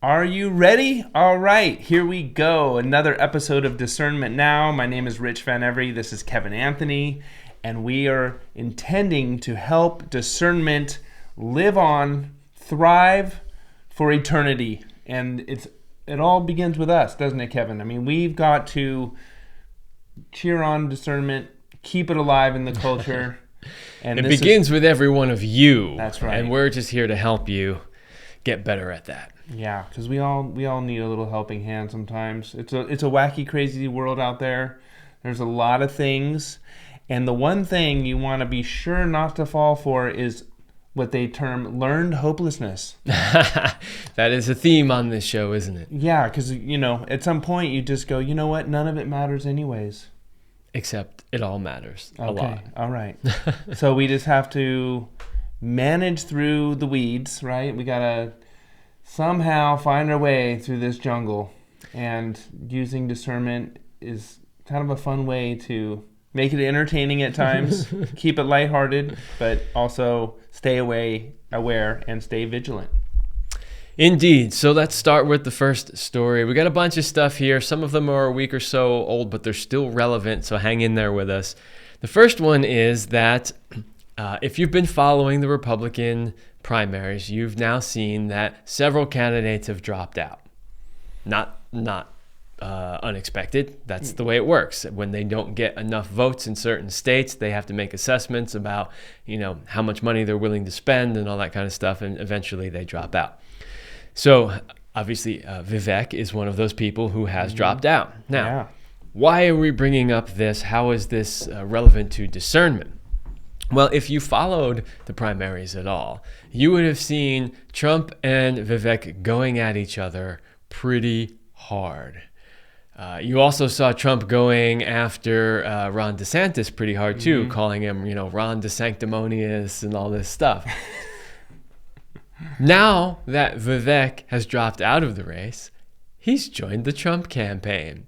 Are you ready? All right, here we go. Another episode of Discernment Now. My name is Rich Van Every. This is Kevin Anthony, and we are intending to help discernment live on, thrive for eternity. And it all begins with us, doesn't it, Kevin? I mean, we've got to cheer on discernment, keep it alive in the culture. And it begins with every one of you. That's right. And we're just here to help you get better at that. Yeah, because we all need a little helping hand sometimes. It's a wacky, crazy world out there. There's a lot of things, and the one thing you want to be sure not to fall for is what they term learned hopelessness. That is a theme on this show, isn't it? Yeah, because at some point you just go, you know what? None of it matters anyways. Except it all matters a lot. All right. So we just have to manage through the weeds, right? We gotta somehow find our way through this jungle, and using discernment is kind of a fun way to make it entertaining at times, keep it lighthearted, but also stay aware and stay vigilant. Indeed. So let's start with the first story. We got a bunch of stuff here. Some of them are a week or so old, but they're still relevant, so hang in there with us. The first one is that if you've been following the Republican primaries, you've now seen that several candidates have dropped out. Not unexpected. That's the way it works. When they don't get enough votes in certain states, they have to make assessments about, how much money they're willing to spend and all that kind of stuff, and eventually they drop out. So obviously, Vivek is one of those people who has dropped out. Now, Why are we bringing up this? How is this relevant to discernment? Well, if you followed the primaries at all, you would have seen Trump and Vivek going at each other pretty hard. You also saw Trump going after Ron DeSantis pretty hard too, calling him, Ron DeSanctimonious and all this stuff. Now that Vivek has dropped out of the race, he's joined the Trump campaign.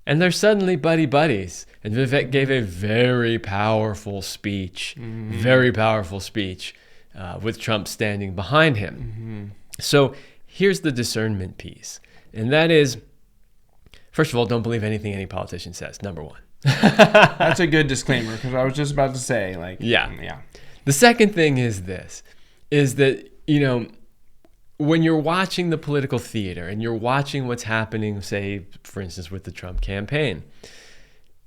And they're suddenly buddies. And Vivek gave a very powerful speech, with Trump standing behind him. So here's the discernment piece. And that is, first of all, don't believe anything any politician says, number one. That's a good disclaimer, because I was just about to say, Yeah. The second thing is this, is that, when you're watching the political theater and you're watching what's happening, say, for instance, with the Trump campaign,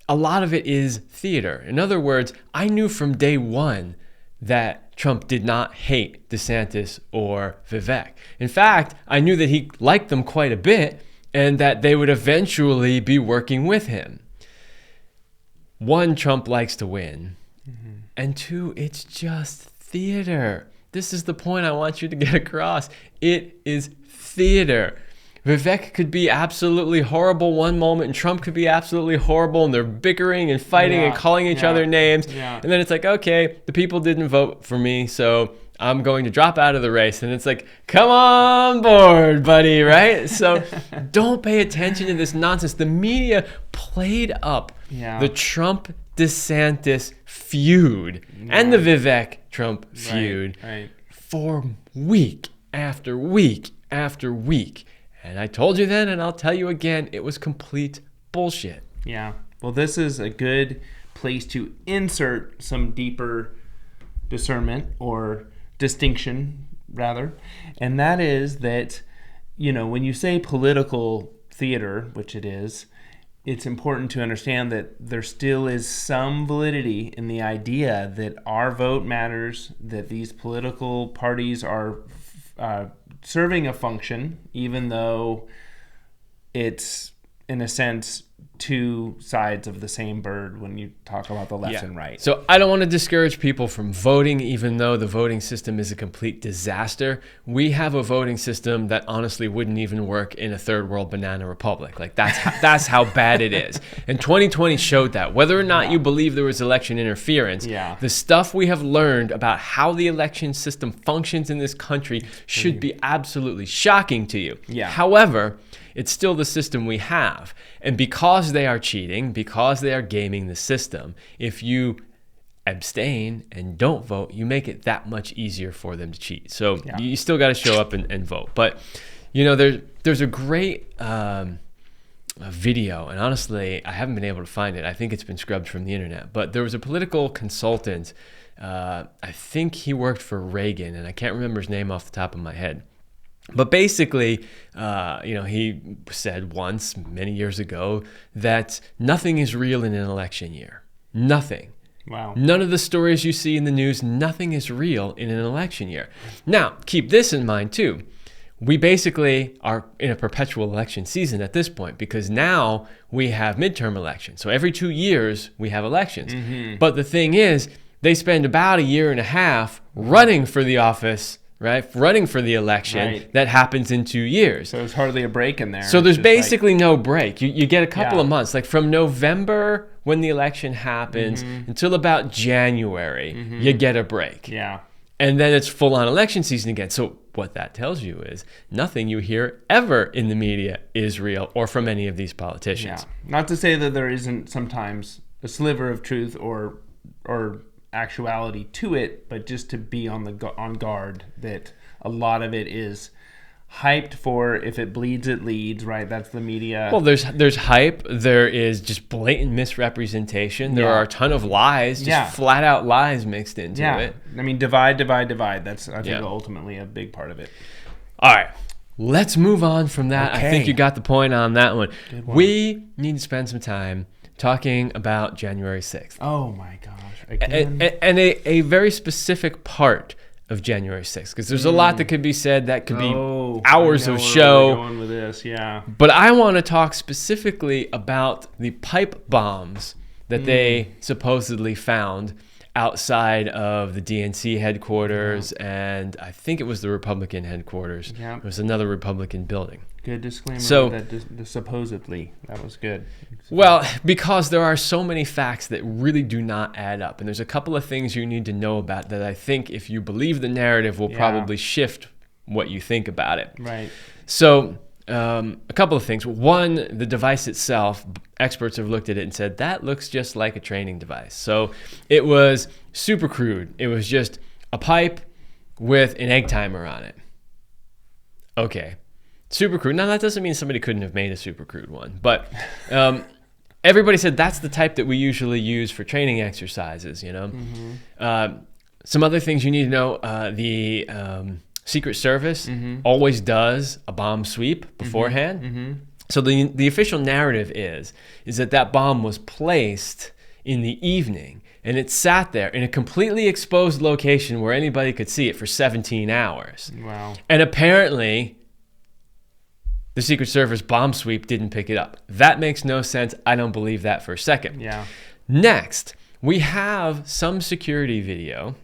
a lot of it is theater. In other words, I knew from day one that Trump did not hate DeSantis or Vivek. In fact, I knew that he liked them quite a bit and that they would eventually be working with him. One, Trump likes to win. And two, it's just theater. This is the point I want you to get across. It is theater. Vivek could be absolutely horrible one moment, and Trump could be absolutely horrible, and they're bickering and fighting and calling each other names. And then it's like, okay, the people didn't vote for me, so I'm going to drop out of the race. And it's like, come on board, buddy, right? So don't pay attention to this nonsense. The media played up the Trump-DeSantis feud and the Vivek-Trump feud for week after week after week. And I told you then, and I'll tell you again, it was complete bullshit. Yeah. Well, this is a good place to insert some deeper discernment or distinction, rather. And that is that, when you say political theater, which it is, it's important to understand that there still is some validity in the idea that our vote matters, that these political parties are serving a function, even though it's, in a sense, two sides of the same bird when you talk about the left and right. So I don't want to discourage people from voting, even though the voting system is a complete disaster. We have a voting system that honestly wouldn't even work in a third world banana republic. That's how bad it is. And 2020 showed that. Whether or not you believe there was election interference, the stuff we have learned about how the election system functions in this country should be absolutely shocking to you. However, it's still the system we have. And because they are cheating, because they are gaming the system, if you abstain and don't vote, you make it that much easier for them to cheat. So you still got to show up and vote. But You know, there's a great video, and honestly, I haven't been able to find it. I think it's been scrubbed from the internet. But there was a political consultant. I think he worked for Reagan, and I can't remember his name off the top of my head. But basically, he said once, many years ago, that nothing is real in an election year. Nothing. Wow. None of the stories you see in the news, nothing is real in an election year. Now, keep this in mind too. We basically are in a perpetual election season at this point because now we have midterm elections. So every 2 years we have elections. Mm-hmm. But the thing is, they spend about a year and a half running for the office, right? Running for the election that happens in 2 years. So there's hardly a break in there. So there's basically no break. You get a couple of months, like from November when the election happens until about January, you get a break. Yeah. And then it's full on election season again. So what that tells you is nothing you hear ever in the media is real or from any of these politicians. Yeah. Not to say that there isn't sometimes a sliver of truth or actuality to it, but just to be on guard that a lot of it is hyped for if it bleeds, it leads, right? That's the media. Well, there's hype. There is just blatant misrepresentation. There are a ton of lies, just flat out lies mixed into it. I mean, divide. That's, I think, ultimately a big part of it. All right. Let's move on from that. Okay. I think you got the point on that one. We need to spend some time talking about January 6th. Oh, my gosh. Again? And a very specific part of January 6th, because there's a lot that could be said that could be hours of show. Where we're going with this, yeah. But I want to talk specifically about the pipe bombs that they supposedly found outside of the DNC headquarters, and I think it was the Republican headquarters. Yeah. It was another Republican building. Good disclaimer. So, that supposedly, that was good. Well, because there are so many facts that really do not add up, and there's a couple of things you need to know about that I think if you believe the narrative will probably shift what you think about it. Right. So a couple of things. One, the device itself, experts have looked at it and said, that looks just like a training device. So it was super crude. It was just a pipe with an egg timer on it. Okay. Super crude. Now, that doesn't mean somebody couldn't have made a super crude one. But everybody said that's the type that we usually use for training exercises, you know. Some other things you need to know. The Secret Service always does a bomb sweep beforehand. So the official narrative is that bomb was placed in the evening, and it sat there in a completely exposed location where anybody could see it for 17 hours. Wow. And apparently, the Secret Service bomb sweep didn't pick it up. That makes no sense. I don't believe that for a second. Yeah. Next, we have some security video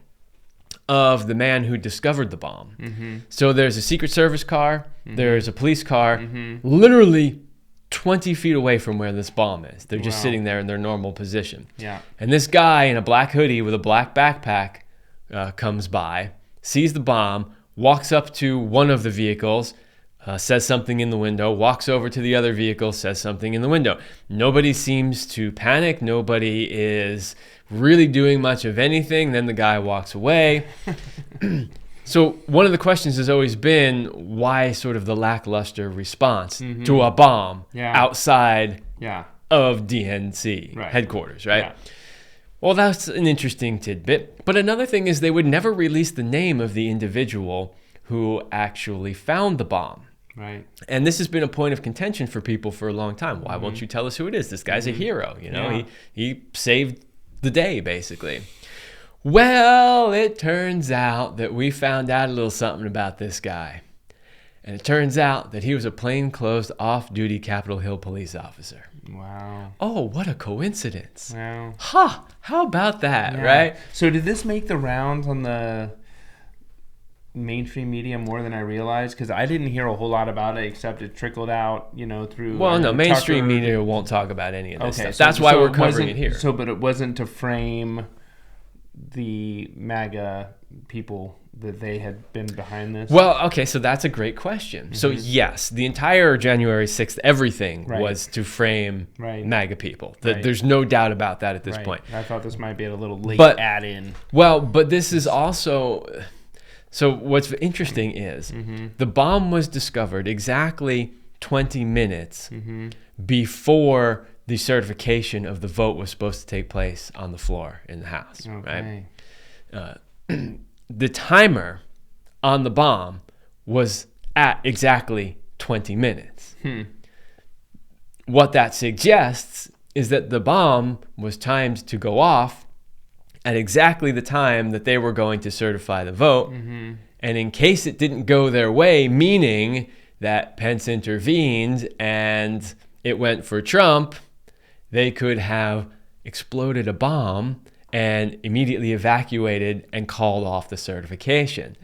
of the man who discovered the bomb. So there's a Secret Service car, there's a police car, literally 20 feet away from where this bomb is. They're just sitting there in their normal position. Yeah. And this guy in a black hoodie with a black backpack comes by, sees the bomb, walks up to one of the vehicles, says something in the window, walks over to the other vehicle, says something in the window. Nobody seems to panic. Nobody is really doing much of anything. Then the guy walks away. So one of the questions has always been, why sort of the lackluster response to a bomb outside of DNC headquarters, right? Yeah. Well, that's an interesting tidbit. But another thing is they would never release the name of the individual who actually found the bomb. Right. And this has been a point of contention for people for a long time. Why won't you tell us who it is? This guy's a hero, you know? He saved the day, basically. Well, it turns out that we found out a little something about this guy. And it turns out that he was a plainclothes off-duty Capitol Hill police officer. Wow. Oh, what a coincidence. Wow. Huh. How about that, right? So did this make the rounds on the mainstream media more than I realized? Because I didn't hear a whole lot about it, except it trickled out, through. Well, no, mainstream media won't talk about any of this stuff. That's why we're covering it here. So, but it wasn't to frame the MAGA people that they had been behind this. Well, okay, so that's a great question. So yes, the entire January 6th, everything was to frame MAGA people. There's no doubt about that at this point. I thought this might be a little late add-in. Well, but this is also... So what's interesting is the bomb was discovered exactly 20 minutes before the certification of the vote was supposed to take place on the floor in the House. Okay. Right? The timer on the bomb was at exactly 20 minutes. What that suggests is that the bomb was timed to go off at exactly the time that they were going to certify the vote. And in case it didn't go their way, meaning that Pence intervened and it went for Trump, they could have exploded a bomb and immediately evacuated and called off the certification.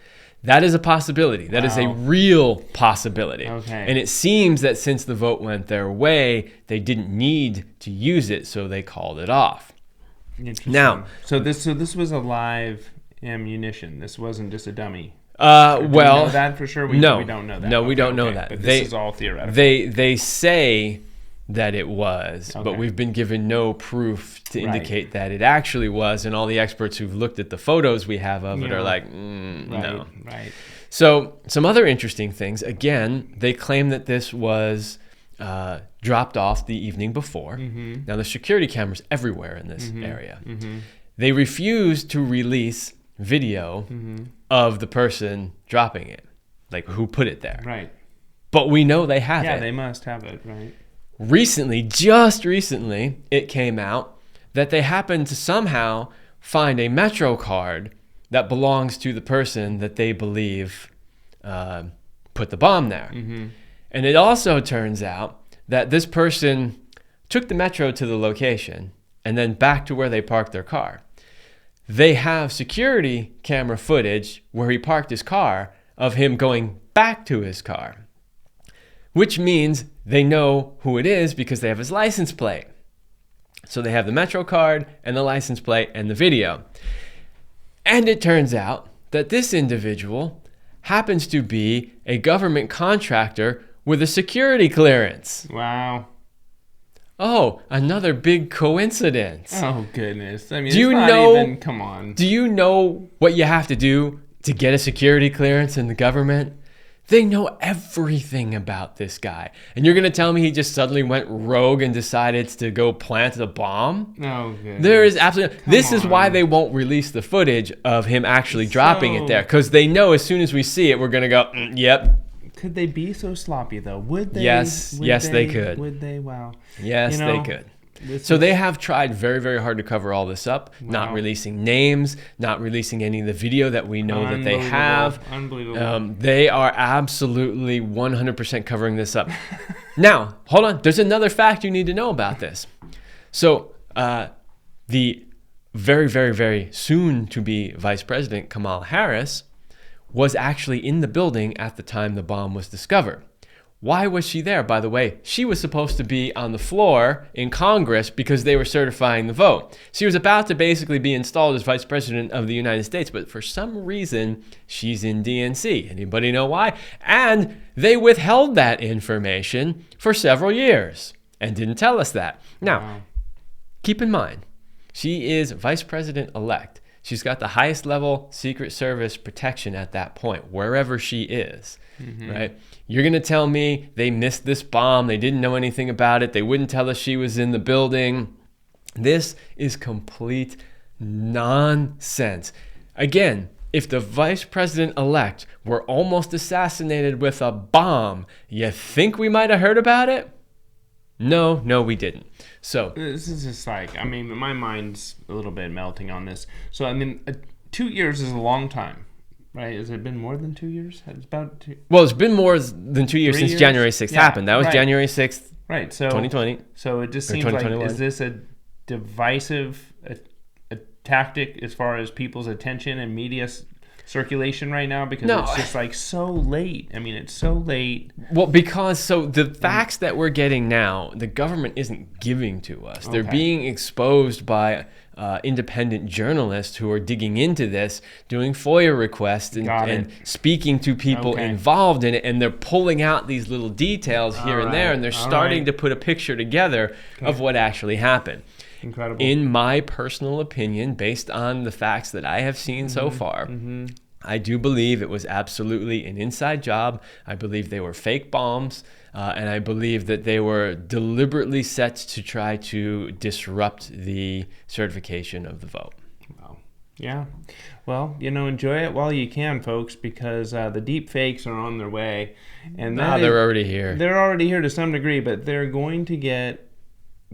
That is a possibility. That is a real possibility. Okay. And it seems that since the vote went their way, they didn't need to use it, so they called it off. Now, so this was a live ammunition. This wasn't just a dummy. Well, do we know that for sure? We don't know that. No, we don't know that. But this is all theoretical. They say that it was, but Okay. we've been given no proof to indicate that it actually was, and all the experts who've looked at the photos we have of it are like, no. Right. So some other interesting things. Again, they claim that this was dropped off the evening before. Now, there's security cameras everywhere in this area. They refused to release video of the person dropping it, like who put it there. Right. But we know they have it. Yeah, they must have it, right? Recently, just recently, it came out that they happened to somehow find a Metro card that belongs to the person that they believe put the bomb there. And it also turns out that this person took the Metro to the location and then back to where they parked their car. They have security camera footage where he parked his car of him going back to his car, which means they know who it is because they have his license plate. So they have the Metro card and the license plate and the video. And it turns out that this individual happens to be a government contractor with a security clearance. Wow. Oh, another big coincidence. Oh, goodness. I mean, Do you it's not know- even, come on. Do you know what you have to do to get a security clearance in the government? They know everything about this guy. And you're going to tell me he just suddenly went rogue and decided to go plant a bomb? Oh, goodness. There is absolutely... This is why on. they won't release the footage of him actually dropping it there. Because they know as soon as we see it, we're going to go, yep. Could they be so sloppy, though? Would they? Yes, they could. Would they? Wow. Yes, they could. So they have tried very, very hard to cover all this up, not releasing names, not releasing any of the video that we know that they have. Unbelievable. They are absolutely 100% covering this up. Now, hold on. There's another fact you need to know about this. So the very, very, very soon to be Vice President Kamala Harris was actually in the building at the time the bomb was discovered. Why was she there? By the way, she was supposed to be on the floor in Congress because they were certifying the vote. She was about to basically be installed as Vice President of the United States, but for some reason, she's in DNC. Anybody know why? And they withheld that information for several years and didn't tell us that. Now, keep in mind, she is Vice President-elect. She's got the highest level Secret Service protection at that point, wherever she is, right? You're going to tell me they missed this bomb, they didn't know anything about it, they wouldn't tell us she was in the building. This is complete nonsense. Again, if the Vice President-elect were almost assassinated with a bomb, you think we might have heard about it? No, we didn't. So this is just like, I mean, my mind's a little bit melting on this. So, I mean, 2 years is a long time, right? Has it been more than 2 years? It's about 2. Well, it's been more than 2 years 3 since years? January 6th happened. That was right. January 6th, Right. So 2020. So it just Or seems like, 2021. is this a divisive a tactic as far as people's attention and media circulation right now? Because it's just like so late. I mean, it's so late. Well, because so the facts that we're getting now, the government isn't giving to us. They're being exposed by independent journalists who are digging into this, doing FOIA requests and speaking to people involved in it. And they're pulling out these little details here and there, and they're starting to put a picture together of what actually happened. Incredible. In my personal opinion, based on the facts that I have seen so far, I do believe it was absolutely an inside job. I believe they were fake bombs, and I believe that they were deliberately set to try to disrupt the certification of the vote. Wow. Yeah. Well, enjoy it while you can, folks, because the deep fakes are on their way. And they're already here. They're already here to some degree, but they're going to get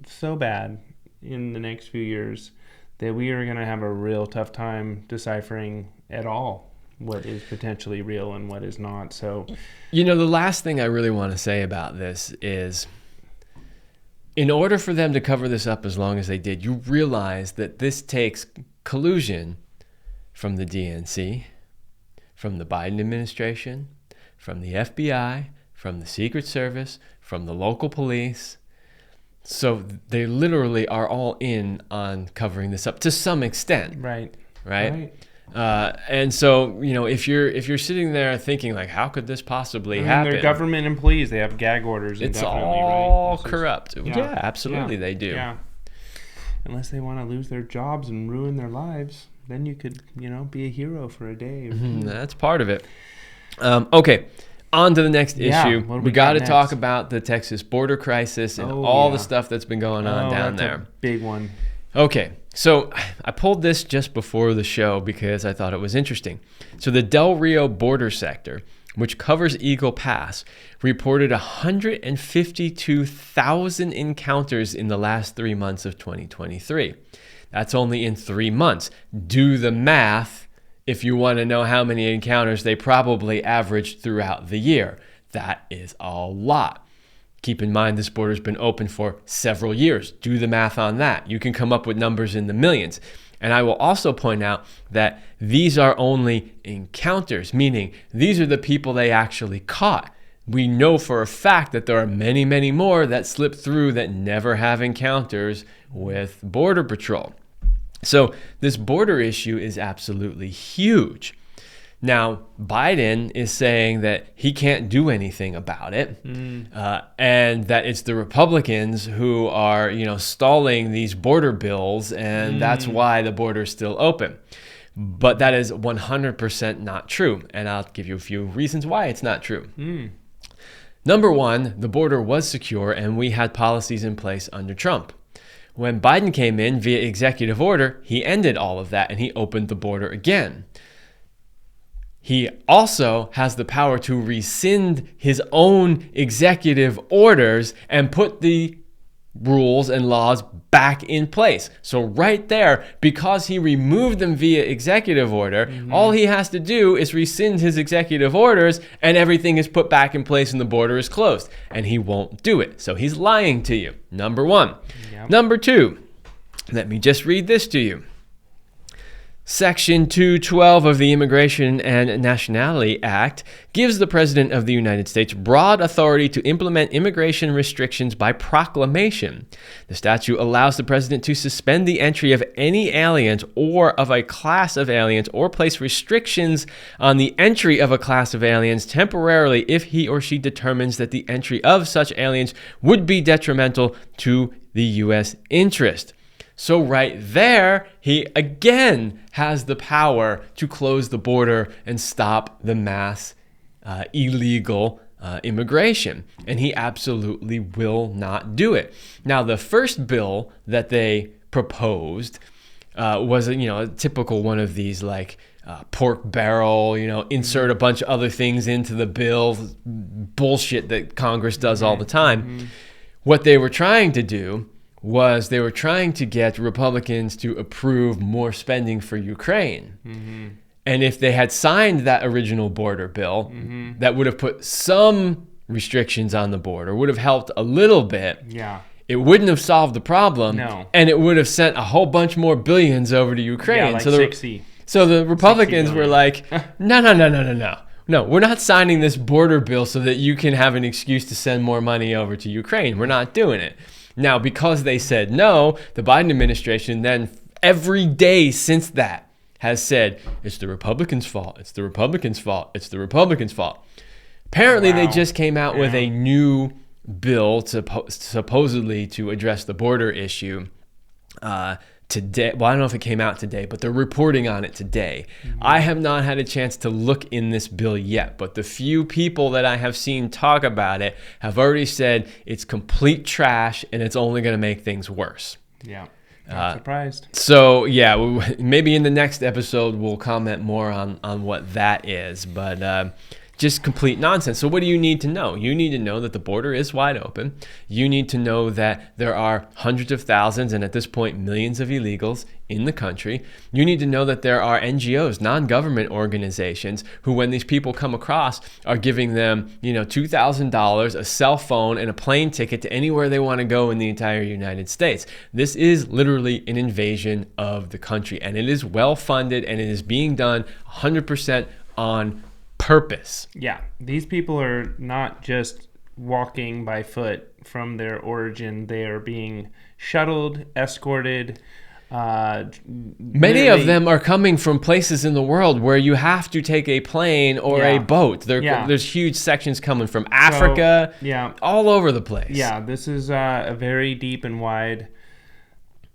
so bad in the next few years that we are going to have a real tough time deciphering at all what is potentially real and what is not. So, the last thing I really want to say about this is, in order for them to cover this up as long as they did, you realize that this takes collusion from the DNC, from the Biden administration, from the FBI, from the Secret Service, from the local police. So they literally are all in on covering this up to some extent. Right. And so, if you're sitting there thinking like, how could this possibly happen? They're government employees. They have gag orders. It's all corrupt. Yeah, absolutely, they do. Yeah. Unless they want to lose their jobs and ruin their lives, then you could, be a hero for a day. That's part of it. Okay. On to the next issue. We got to talk about the Texas border crisis and all the stuff that's been going on down there. A big one. Okay, so I pulled this just before the show because I thought it was interesting. So the Del Rio border sector, which covers Eagle Pass, reported 152,000 encounters in the last 3 months of 2023. That's only in 3 months. Do the math if you want to know how many encounters they probably averaged throughout the year. That is a lot. Keep in mind, this border's been open for several years. Do the math on that. You can come up with numbers in the millions. And I will also point out that these are only encounters, meaning these are the people they actually caught. We know for a fact that there are many, many more that slip through that never have encounters with Border Patrol. So this border issue is absolutely huge. Now, Biden is saying that he can't do anything about it, and that it's the Republicans who are, stalling these border bills, and that's why the border is still open. But that is 100% not true, and I'll give you a few reasons why it's not true. Number one, the border was secure, and we had policies in place under Trump. When Biden came in via executive order, he ended all of that, and he opened the border again. He also has the power to rescind his own executive orders and put the rules and laws back in place. So right there, because he removed them via executive order, all he has to do is rescind his executive orders and everything is put back in place and the border is closed. And he won't do it. So he's lying to you. Number one. Yep. Number two, let me just read this to you. Section 212 of the Immigration and Nationality Act gives the President of the United States broad authority to implement immigration restrictions by proclamation. The statute allows the President to suspend the entry of any aliens or of a class of aliens or place restrictions on the entry of a class of aliens temporarily if he or she determines that the entry of such aliens would be detrimental to the U.S. interest. So right there, he again has the power to close the border and stop the mass illegal immigration. And he absolutely will not do it. Now, the first bill that they proposed was a typical one of these like pork barrel, insert a bunch of other things into the bill, bullshit that Congress does all the time. What they were trying to do was they were trying to get Republicans to approve more spending for Ukraine. And if they had signed that original border bill, that would have put some restrictions on the border, would have helped a little bit. Yeah. It wouldn't have solved the problem. No. And it would have sent a whole bunch more billions over to Ukraine. Yeah, like 60. So the Republicans were like, no. No, we're not signing this border bill so that you can have an excuse to send more money over to Ukraine. We're not doing it. Now, because they said no, the Biden administration then every day since that has said, it's the Republicans' fault, it's the Republicans' fault, it's the Republicans' fault. Apparently, they just came out with a new bill supposedly to address the border issue today. Well, I don't know if it came out today, but they're reporting on it today. I have not had a chance to look in this bill yet, but the few people that I have seen talk about it have already said it's complete trash and it's only going to make things worse. Yeah. Not surprised. So yeah, maybe in the next episode we'll comment more on what that is, but just complete nonsense. So what do you need to know? You need to know that the border is wide open. You need to know that there are hundreds of thousands and at this point millions of illegals in the country. You need to know that there are NGOs, non-government organizations, who when these people come across are giving them, $2,000, a cell phone, and a plane ticket to anywhere they want to go in the entire United States. This is literally an invasion of the country, and it is well funded, and it is being done 100% on purpose. Yeah, these people are not just walking by foot from their origin. They are being shuttled, escorted. Many of them are coming from places in the world where you have to take a plane or a boat. There's huge sections coming from Africa, all over the place. Yeah, this is a very deep and wide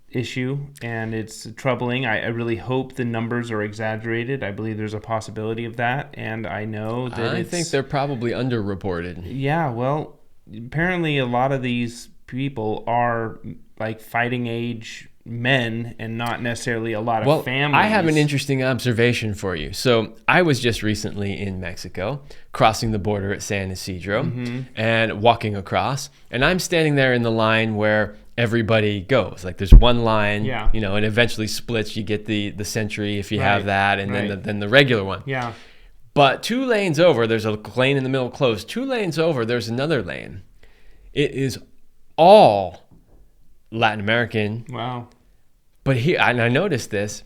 issue, and it's troubling. I really hope the numbers are exaggerated. I believe there's a possibility of that, and I know that I think they're probably underreported. Yeah, well, apparently a lot of these people are like fighting age men and not necessarily a lot of families. I have an interesting observation for you. So I was just recently in Mexico, crossing the border at San Isidro and walking across, and I'm standing there in the line where everybody goes. Like there's one line, it eventually splits. You get the Century if you have that, and then the regular one. Yeah. But 2 lanes over, there's a lane in the middle closed. 2 lanes over, there's another lane. It is all Latin American. Wow. But here, and I noticed this,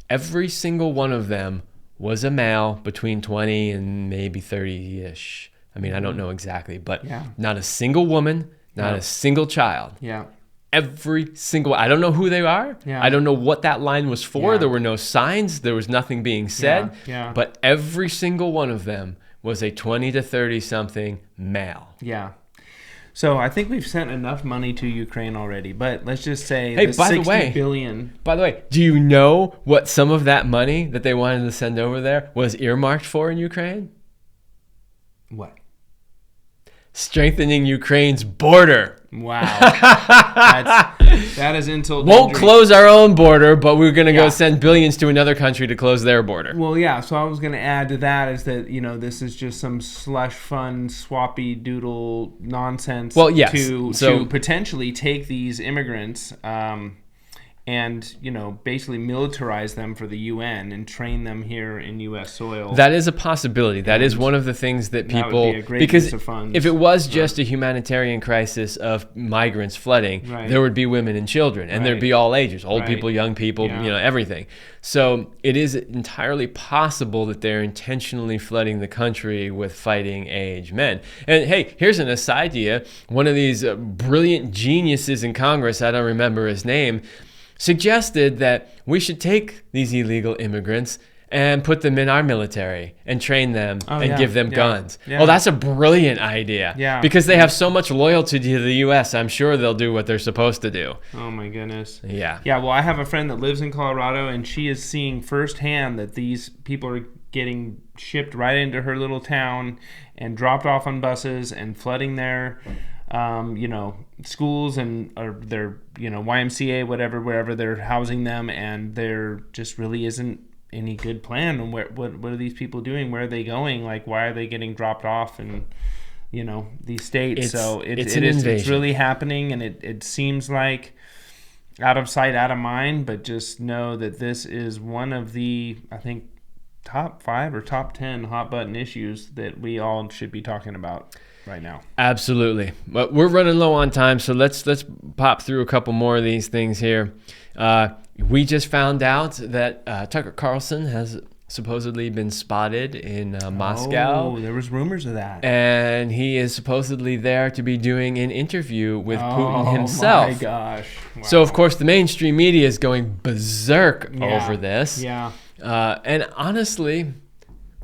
every single one of them was a male between 20 and maybe 30-ish. I mean, I don't know exactly, but not a single woman, not a single child. Yeah. Every single, I don't know who they are. Yeah. I don't know what that line was for. There were no signs. There was nothing being said. Yeah. But every single one of them was a 20 to 30 something male. Yeah. So I think we've sent enough money to Ukraine already, but let's just say $60 billion. By the way, do you know what some of that money that they wanted to send over there was earmarked for in Ukraine? What? Strengthening Ukraine's border. Wow. That is insult. Won't close our own border, but we're going to go send billions to another country to close their border. Well, yeah. So I was going to add to that is that, this is just some slush fund, swappy doodle nonsense to potentially take these immigrants and, basically militarize them for the UN and train them here in U.S. soil. That is a possibility. That is one of the things that people... That would be a great use of funds. If it was just a humanitarian crisis of migrants flooding, there would be women and children, and there'd be all ages, old people, young people, everything. So it is entirely possible that they're intentionally flooding the country with fighting age men. And hey, here's an aside idea. One of these brilliant geniuses in Congress, I don't remember his name, suggested that we should take these illegal immigrants and put them in our military and train them give them guns. Yeah. Well, that's a brilliant idea. Yeah. Because they have so much loyalty to the U.S., I'm sure they'll do what they're supposed to do. Oh, my goodness. Yeah. Yeah, well, I have a friend that lives in Colorado, and she is seeing firsthand that these people are getting shipped right into her little town and dropped off on buses and flooding their... schools and or their YMCA, wherever they're housing them, and there just really isn't any good plan. And what are these people doing? Where are they going? Like, why are they getting dropped off in these states? It's really happening, and it seems like out of sight, out of mind. But just know that this is one of the, I think, top 5 or top 10 hot button issues that we all should be talking about right now. Absolutely. But we're running low on time, so let's pop through a couple more of these things here. We just found out that Tucker Carlson has supposedly been spotted in Moscow. Oh, there was rumors of that. And he is supposedly there to be doing an interview with Putin himself. Oh my gosh. Wow. So of course the mainstream media is going berserk over this. Yeah. And honestly,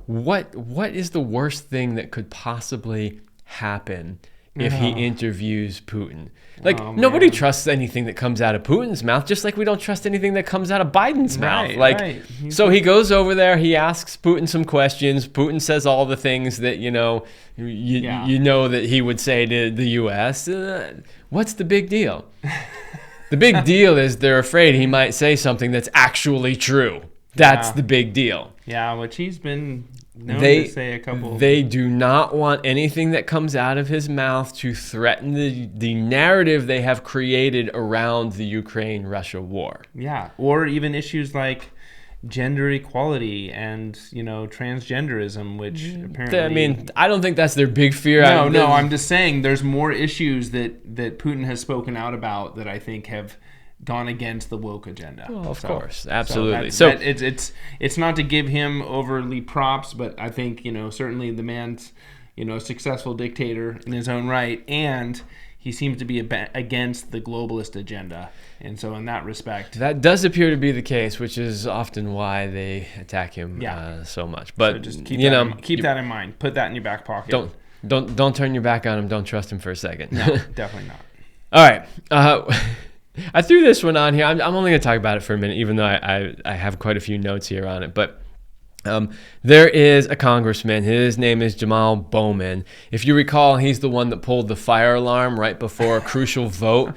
what is the worst thing that could possibly happen if he Oh. interviews Putin. Like, Oh, nobody man. trusts anything that comes out of Putin's mouth, just like we don't trust anything that comes out of Biden's mouth. Right, Like, right. so he goes over there, he asks Putin some questions. Putin says all the things that, you know that he would say to the U.S. What's the big deal? The big deal is they're afraid he might say something that's actually true. That's the big deal. Yeah, which he's been known to say a couple. They do not want anything that comes out of his mouth to threaten the narrative they have created around the Ukraine-Russia war. Yeah, or even issues like gender equality and, transgenderism, which apparently... I mean, I don't think that's their big fear. No, I'm just saying there's more issues that Putin has spoken out about that I think have gone against the woke agenda. Well, of course, absolutely. It's not to give him overly props, but I think certainly the man's a successful dictator in his own right, and he seems to be against the globalist agenda, and so in that respect, that does appear to be the case, which is often why they attack him so much. But so just keep that in mind. Put that in your back pocket. Don't turn your back on him. Don't trust him for a second. No, definitely not. All right. I threw this one on here. I'm only going to talk about it for a minute, even though I have quite a few notes here on it. But there is a congressman. His name is Jamal Bowman. If you recall, he's the one that pulled the fire alarm right before a crucial vote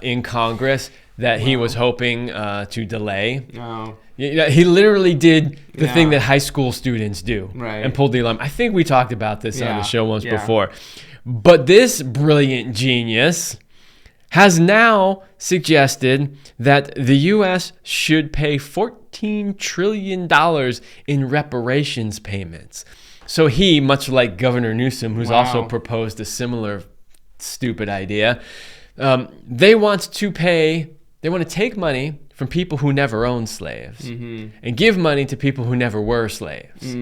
in Congress that he was hoping to delay. Oh. He literally did the thing that high school students do and pulled the alarm. I think we talked about this on the show once before. But this brilliant genius has now suggested that the U.S. should pay $14 trillion in reparations payments. So he, much like Governor Newsom, who's also proposed a similar stupid idea, they want to take money from people who never owned slaves and give money to people who never were slaves.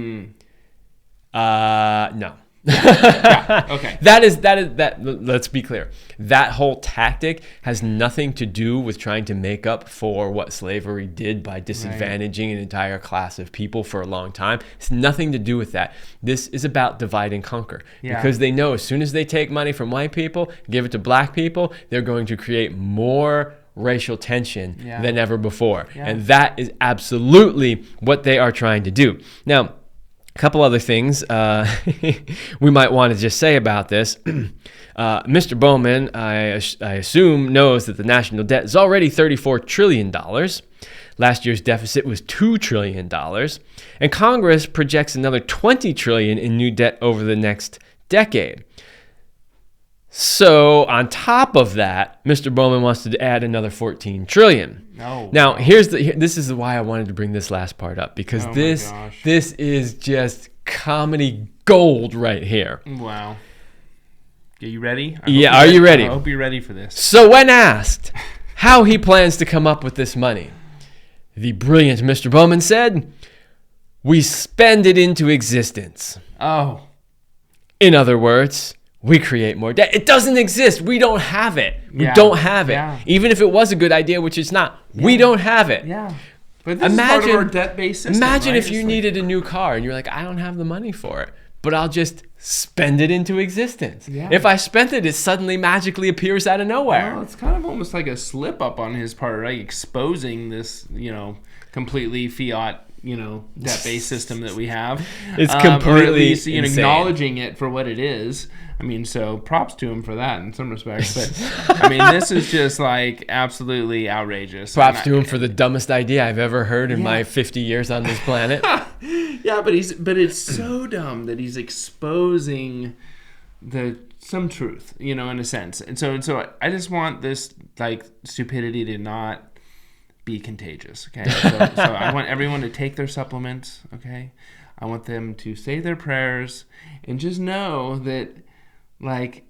No. Okay. That let's be clear. That whole tactic has nothing to do with trying to make up for what slavery did by disadvantaging an entire class of people for a long time. It's nothing to do with that. This is about divide and conquer. Because they know as soon as they take money from white people, give it to black people, they're going to create more racial tension than ever before. And that is absolutely what they are trying to do. Now, a couple other things we might want to just say about this. Mr. Bowman, I assume, knows that the national debt is already $34 trillion. Last year's deficit was $2 trillion. And Congress projects another $20 trillion in new debt over the next decade. So on top of that, Mr. Bowman wants to add another $14 trillion. No. Now, this is why I wanted to bring this last part up, because this is just comedy gold right here. Wow. Are you ready? Are you ready? I hope you're ready for this. So when asked how he plans to come up with this money, the brilliant Mr. Bowman said, "We spend it into existence." Oh. In other words, we create more debt. It doesn't exist. We don't have it. We don't have it. Yeah. Even if it was a good idea, which it's not, we don't have it. Yeah. But this is part of our debt-based system. Imagine right? if you needed a new car and you're like, I don't have the money for it, but I'll just spend it into existence. Yeah. If I spent it, it suddenly magically appears out of nowhere. Well, it's kind of almost like a slip-up on his part, right? Exposing this, completely fiat, debt-based system that we have. It's completely or at least, insane. Acknowledging it for what it is. I mean, so props to him for that in some respects. But, I mean, this is just, like, absolutely outrageous. Props to him for the dumbest idea I've ever heard in my 50 years on this planet. Yeah, but it's so dumb that he's exposing some truth, in a sense. And so I just want this, like, stupidity to not be contagious, okay? So I want everyone to take their supplements, okay? I want them to say their prayers and just know that, like,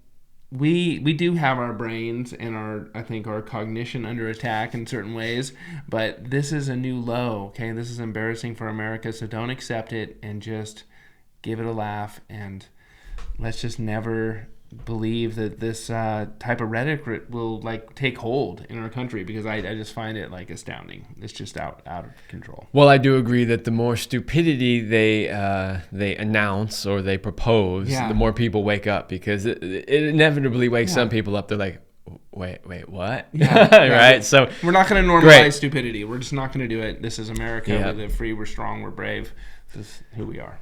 we do have our brains and our cognition under attack in certain ways, but this is a new low, okay? This is embarrassing for America, so don't accept it and just give it a laugh, and let's just never believe that this type of rhetoric will like take hold in our country, because I just find it like astounding. It's just out of control. Well, I do agree that the more stupidity they announce or they propose, the more people wake up, because it inevitably wakes some people up. They're like, wait, what? Right? So we're not going to normalize stupidity. We're just not going to do it. This is America. Yeah. We live free. We're strong. We're brave. This is who we are.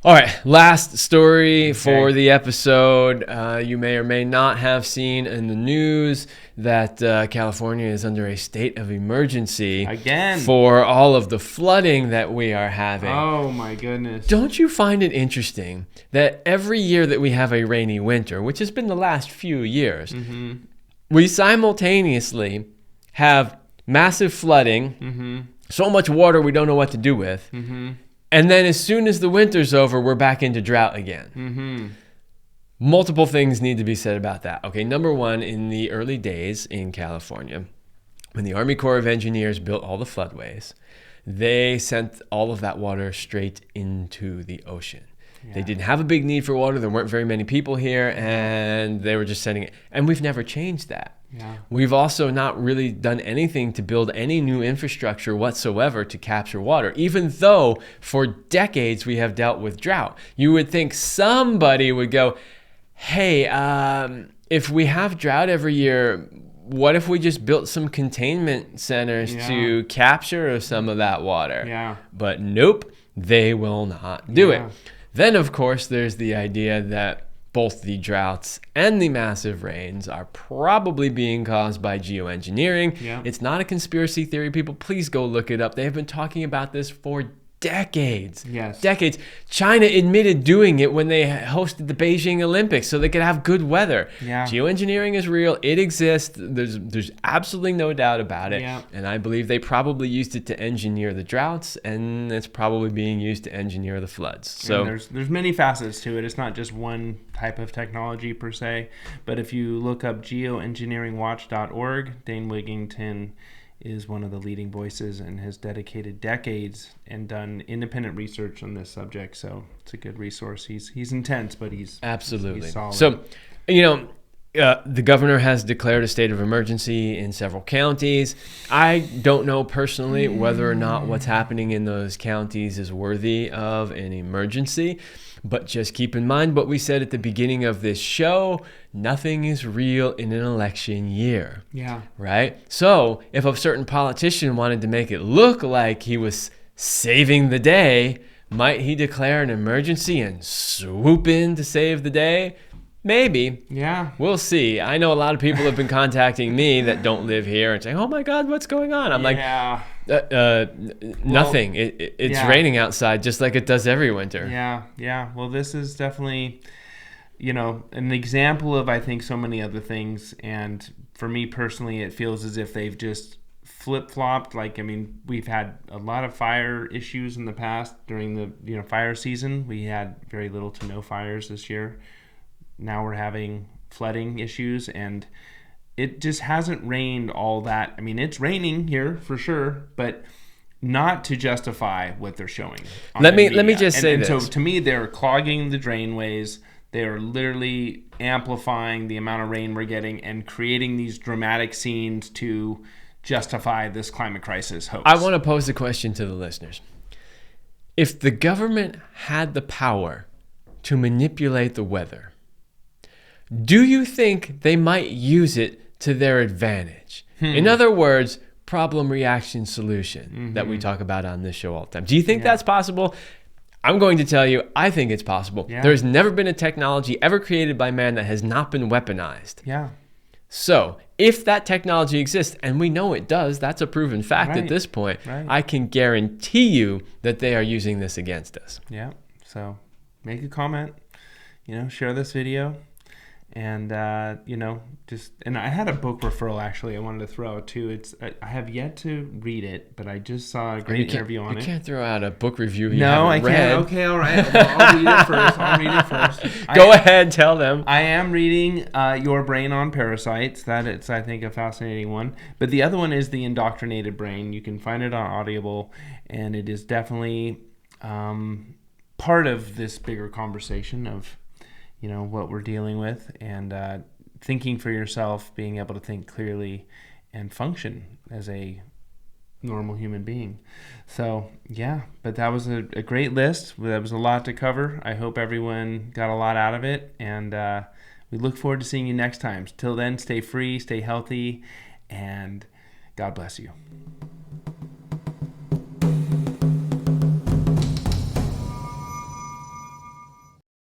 All right, last story for the episode. You may or may not have seen in the news that California is under a state of emergency again for all of the flooding that we are having. Oh my goodness. Don't you find it interesting that every year that we have a rainy winter, which has been the last few years, we simultaneously have massive flooding, so much water we don't know what to do with, and then as soon as the winter's over, we're back into drought again. Multiple things need to be said about that. Okay, number one, in the early days in California, when the Army Corps of Engineers built all the floodways, they sent all of that water straight into the ocean. Yeah. They didn't have a big need for water. There weren't very many people here, and they were just sending it. And we've never changed that. Yeah. We've also not really done anything to build any new infrastructure whatsoever to capture water, even though for decades we have dealt with drought. You would think somebody would go, hey, if we have drought every year, what if we just built some containment centers to capture some of that water? Yeah. But nope, they will not do it. Then, of course, there's the idea that both the droughts and the massive rains are probably being caused by geoengineering. Yeah. It's not a conspiracy theory, people. Please go look it up. They have been talking about this for decades. Yes. Decades. China admitted doing it when they hosted the Beijing Olympics so they could have good weather. Yeah. Geoengineering is real. It exists. There's absolutely no doubt about it. Yeah. And I believe they probably used it to engineer the droughts, and it's probably being used to engineer the floods. So and there's many facets to it. It's not just one type of technology per se. But if you look up geoengineeringwatch.org, Dane Wigington is one of the leading voices and has dedicated decades and done independent research on this subject. So it's a good resource. He's intense, but he's solid. So, the governor has declared a state of emergency in several counties. I don't know personally whether or not what's happening in those counties is worthy of an emergency. But just keep in mind what we said at the beginning of this show. Nothing is real in an election year. Yeah. Right? So if a certain politician wanted to make it look like he was saving the day, might he declare an emergency and swoop in to save the day? Maybe. Yeah. We'll see. I know a lot of people have been contacting me that don't live here and saying, oh my God, what's going on? I'm like, nothing. It's raining outside just like it does every winter. Yeah. Well, this is definitely, an example of, I think, so many other things. And for me personally, it feels as if they've just flip-flopped. We've had a lot of fire issues in the past during the, fire season. We had very little to no fires this year. Now we're having flooding issues, and it just hasn't rained all that. I mean, it's raining here for sure, but not to justify what they're showing. Let me just say this. So to me, they're clogging the drainways. They are literally amplifying the amount of rain we're getting and creating these dramatic scenes to justify this climate crisis hoax. I want to pose a question to the listeners. If the government had the power to manipulate the weather, do you think they might use it to their advantage? In other words, problem, reaction, solution that we talk about on this show all the time. Do you think that's possible? I'm going to tell you, I think it's possible. Yeah. There's never been a technology ever created by man that has not been weaponized. Yeah. So if that technology exists, and we know it does, that's a proven fact at this point, I can guarantee you that they are using this against us. Yeah. So make a comment, share this video. And, and I had a book referral, actually, I wanted to throw out, too. I have yet to read it, but I just saw a great interview on it. You can't throw out a book review you No, haven't I read. can't. Okay, all right. Well, I'll read it first. Go ahead, tell them. I am reading Your Brain on Parasites. That is, I think, a fascinating one. But the other one is The Indoctrinated Brain. You can find it on Audible, and it is definitely part of this bigger conversation of what we're dealing with, and thinking for yourself, being able to think clearly and function as a normal human being. So yeah, but that was a great list. That was a lot to cover. I hope everyone got a lot out of it, and we look forward to seeing you next time. Till then, stay free, stay healthy, and God bless you.